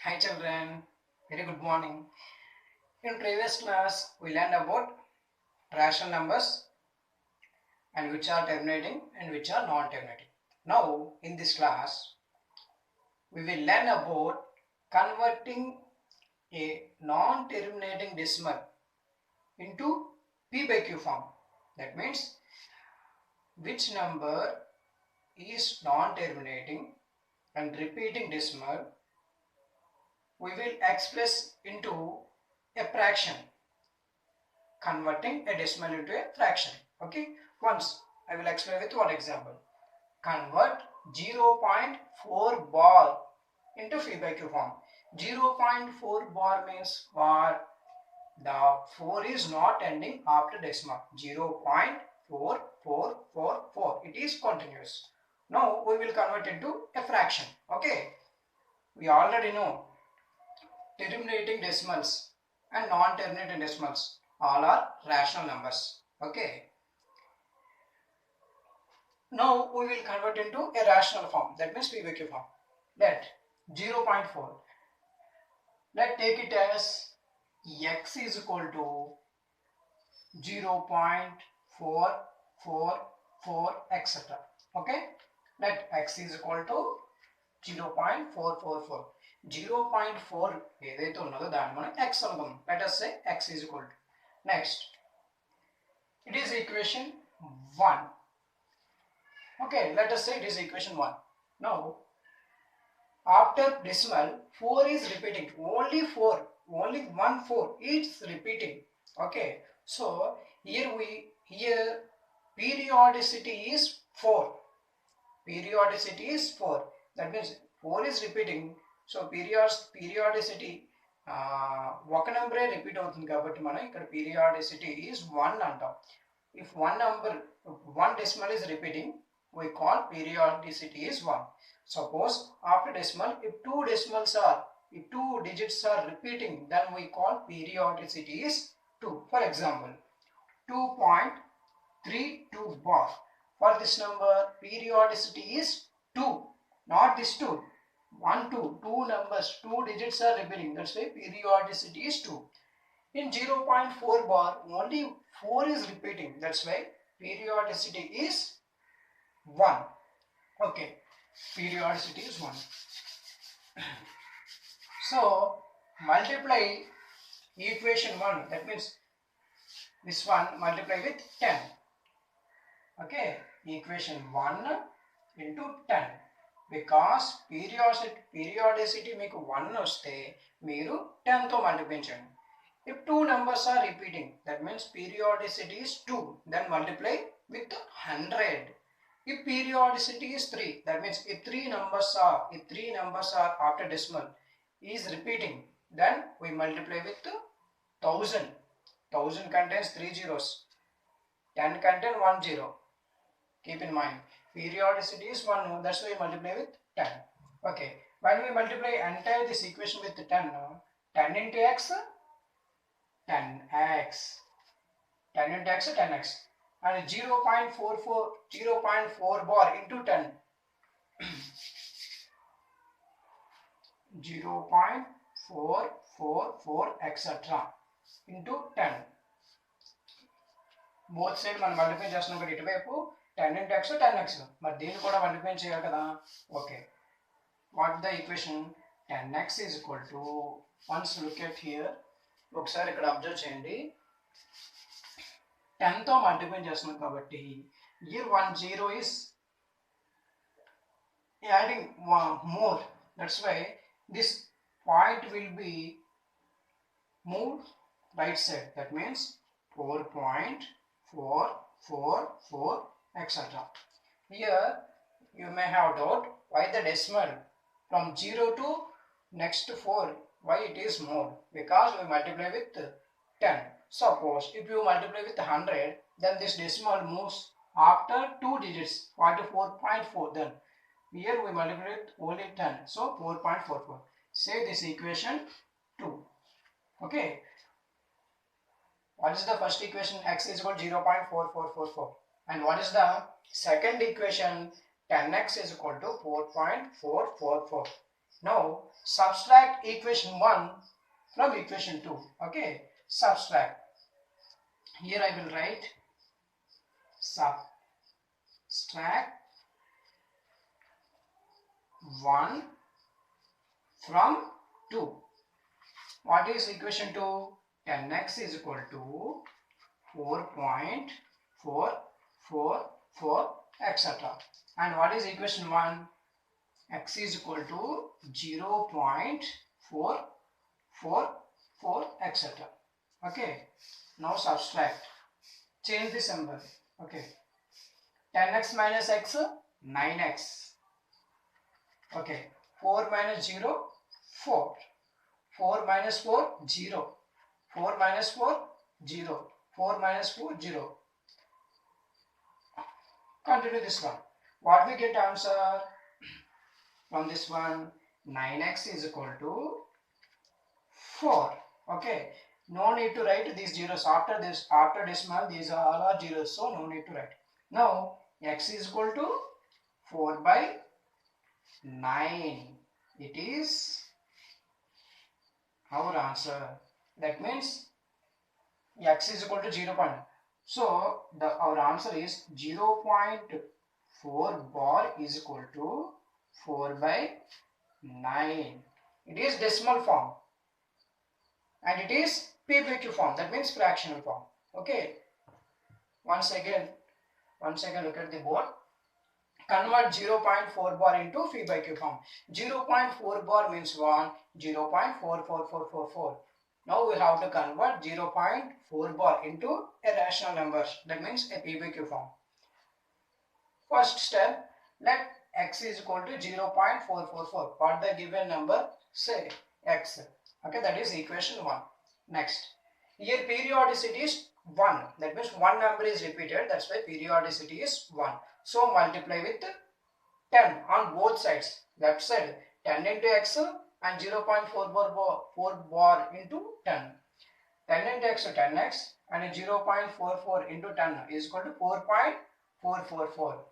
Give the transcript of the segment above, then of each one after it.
Hi children, very good morning. In previous class, we learned about rational numbers and which are terminating and which are non-terminating. Now, in this class, we will learn about converting a non-terminating decimal into P by Q form. That means which number is non-terminating and repeating decimal we will express into a fraction, converting a decimal into a fraction. Okay, once I will explain with one example. Convert 0.4 bar into phi by q form. 0.4 bar means bar. The 4 is not ending after decimal. 0.4444. It is continuous. Now we will convert into a fraction. Okay, we already know terminating decimals and non-terminating decimals all are rational numbers. Okay, now we will convert into a rational form, that means p by q form. Let 0.4, let take it as x is equal to 0.444 etc. Okay, let x is equal to 0.444. 0.4 ఏదైతే ఉన్నదో దాన్ని మనం x అనుకుందాం. Let us say x is equal to. Next, it is equation 1. Okay, let us say it is equation 1. Now, after decimal, 4 is repeating. Only 4, only 1 4 is repeating. Okay, so here periodicity is 4. Periodicity is 4. That means 4 is repeating. So periodicity ఒక నెంబరే repeat అవుతుంది కాబట్టి మనం ఇక్కడ periodicity is 1 అంటాం. If one decimal is repeating, we call periodicity is 1. Suppose after decimal, if two digits are repeating, then we call periodicity is 2. For example, 2.32 bar. For this number, periodicity is 2, not this 2. 1, 2, two numbers, two digits are repeating. That's why periodicity is 2. In 0.4 bar, only 4 is repeating. That's why periodicity is 1. Okay, periodicity is 1. So, multiply equation 1. That means this one multiply with 10. Okay, equation 1 into 10. Because periodicity మీకు 1 వస్తే మీరు 10 తో multiply చేయండి. If two numbers are repeating, that means periodicity is 2, then multiply with 100. If periodicity is 3, that means if three numbers are after decimal is repeating, then we multiply with 1000. 1000 contains 3 zeros. 10 contains 1 zero. Keep in mind, periodicity is 1, that's why we multiply with 10. Okay, when we multiply entire this equation with 10, 10 into x, 10x. 10 into x, 10x. And 0.4 bar into 10. 0.444 etc. into 10. Both side మనం multiply చేస్తున్నాం కదా, ఇటువైపు 10 into x 10x, మరి దీన్ని కూడా multiply చేయాలి కదా. Okay, what the equation 10x is equal to, once look at here, ఒకసారి ఇక్కడ అబ్జర్వ్ చేయండి. 10 తో మల్టిప్లై చేస్తున్నాం కాబట్టి here 1 0 is adding more. That's why this point will be moved right side. That means 4.444 etc. Here you may have doubt why the decimal from 0 to next 4, why it is more, because we multiply with 10. Suppose if you multiply with 100, then this decimal moves after 2 digits, 44.4. Then here we multiply with only 10, so 4.44. Say this equation 2. Okay, what is the first equation? X is equal to 0.4444. And what is the second equation? 10x is equal to 4.444. Now subtract equation 1 from equation 2. Okay, subtract. Here I will write subtract 1 from 2. What is equation 2? 10x is equal to 4.444 etc. And what is equation 1? X is equal to 0.444 etc. Okay. Now subtract. Change the symbol. Okay. 10x minus x, 9x. Okay. 4 minus 0, 4. 4 minus 4, 0. 4 minus 4, 0. 4 minus 4, 0. Continue this one. What we get answer from this one? 9x is equal to 4. Okay. No need to write these zeros after this. After decimal, these are all are zeros, so no need to write. Now x is equal to 4 by 9. It is our answer. That means x is equal to 0. So our answer is 0.4 bar is equal to 4 by 9. It is decimal form and it is PBQ form, that means fractional form. Okay. Once again look at the board. Convert 0.4 bar into phi by q form. 0.4 bar means 1, 0.44444. Now we have to convert 0.4 bar into a rational number, that means a p by q form. First step, let x is equal to 0.444. What the given number? Say x. Okay, that is equation 1. Next, here periodicity is 1. That means one number is repeated. That's why periodicity is 1. So multiply with 10 on both sides. Left side 10 into x and 0.4 bar into 10. 10 into x to 10x and 0.44 into 10 is equal to 4.444.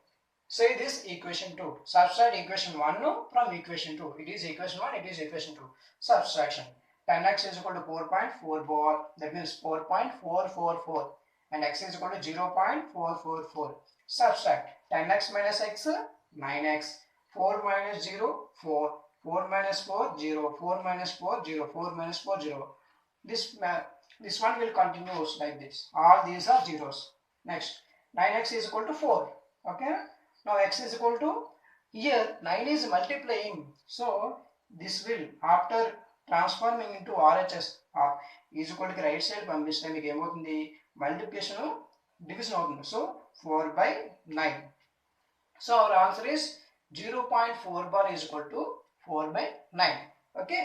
Say this equation 2. Subtract equation 1 from equation 2. It is equation 1, it is equation 2. Subtraction. 10x is equal to 4.4 bar. That means 4.444. And x is equal to 0.444. Subtract. 10x minus x, 9x. 4 minus 0, 4. 4 minus 4, 0. 4 minus 4, 0. 4 minus 4, 0. This one will continue like this. All these are zeros. Next. 9x is equal to 4. Okay. Now x is equal to, here 9 is multiplying. So this will, after transforming into RHS, is equal to right side పంపిస్తే మీకు ఏమవుతుంది, multiplication division అవుతుంది. So 4 by 9. So our answer is 0.4 bar is equal to 4 by 9. Okay.